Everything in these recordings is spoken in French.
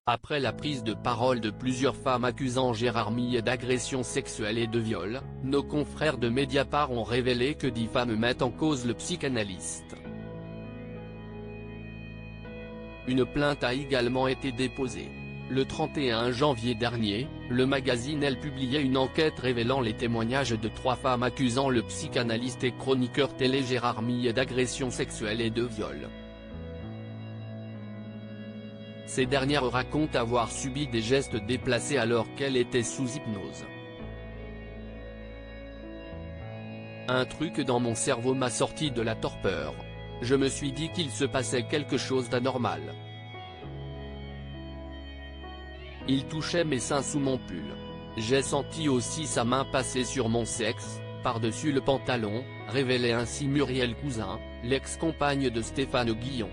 Après la prise de parole de plusieurs femmes accusant Gérard Millet d'agression sexuelle et de viol, nos confrères de Mediapart ont révélé que 10 femmes mettent en cause le psychanalyste. Une plainte a également été déposée. Le 31 janvier dernier, le magazine Elle publiait une enquête révélant les témoignages de 3 femmes accusant le psychanalyste et chroniqueur télé Gérard Millet d'agression sexuelle et de viol. Ces dernières racontent avoir subi des gestes déplacés alors qu'elles étaient sous hypnose. Un truc dans mon cerveau m'a sorti de la torpeur. Je me suis dit qu'il se passait quelque chose d'anormal. Il touchait mes seins sous mon pull. J'ai senti aussi sa main passer sur mon sexe, par-dessus le pantalon, révélait ainsi Muriel Cousin, l'ex-compagne de Stéphane Guillon.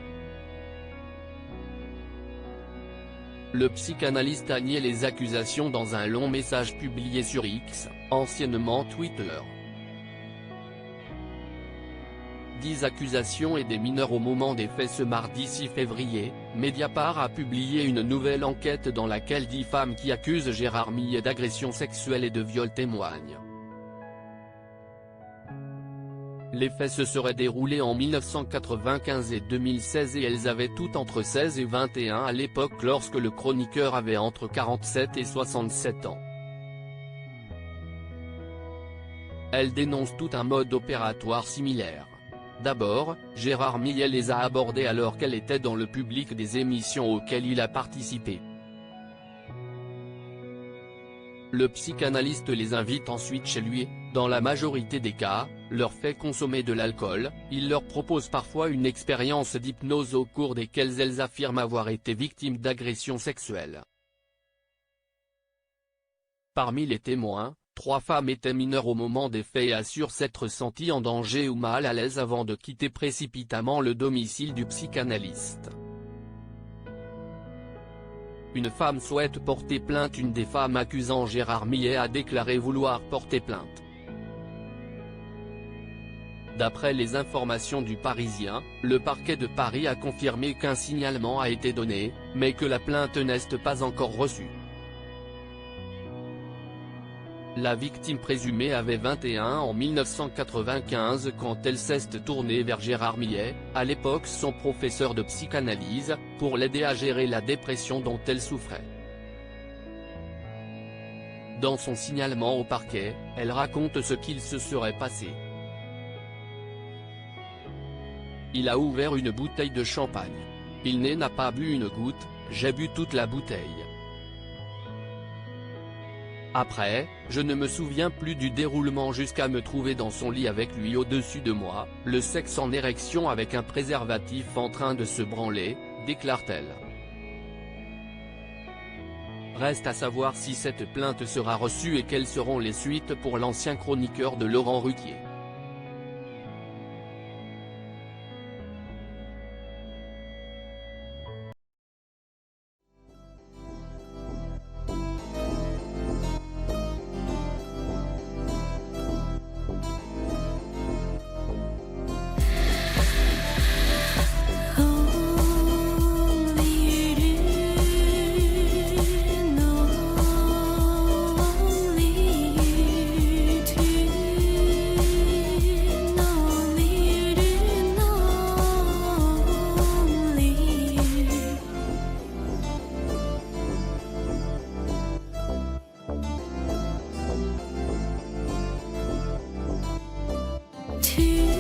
Le psychanalyste a nié les accusations dans un long message publié sur X, anciennement Twitter. 10 accusations et des mineurs au moment des faits. Ce mardi 6 février, Mediapart a publié une nouvelle enquête dans laquelle 10 femmes qui accusent Gérard Millet d'agression sexuelle et de viol témoignent. Les faits se seraient déroulés en 1995 et 2016 et elles avaient toutes entre 16 et 21 à l'époque lorsque le chroniqueur avait entre 47 et 67 ans. Elles dénoncent tout un mode opératoire similaire. D'abord, Gérard Millet les a abordées alors qu'elle était dans le public des émissions auxquelles il a participé. Le psychanalyste les invite ensuite chez lui, dans la majorité des cas, leur fait consommer de l'alcool, il leur propose parfois une expérience d'hypnose au cours desquelles elles affirment avoir été victimes d'agressions sexuelles. Parmi les témoins, 3 femmes étaient mineures au moment des faits et assurent s'être senties en danger ou mal à l'aise avant de quitter précipitamment le domicile du psychanalyste. Une femme souhaite porter plainte. Une des femmes accusant Gérard Millet a déclaré vouloir porter plainte. D'après les informations du Parisien, le parquet de Paris a confirmé qu'un signalement a été donné, mais que la plainte n'est pas encore reçue. La victime présumée avait 21 ans en 1995 quand elle s'est tournée vers Gérard Millet, à l'époque son professeur de psychanalyse, pour l'aider à gérer la dépression dont elle souffrait. Dans son signalement au parquet, elle raconte ce qu'il se serait passé. Il a ouvert une bouteille de champagne. Il n'a pas bu une goutte, j'ai bu toute la bouteille. Après, je ne me souviens plus du déroulement jusqu'à me trouver dans son lit avec lui au-dessus de moi, le sexe en érection avec un préservatif en train de se branler, déclare-t-elle. Reste à savoir si cette plainte sera reçue et quelles seront les suites pour l'ancien chroniqueur de Laurent Ruquier. To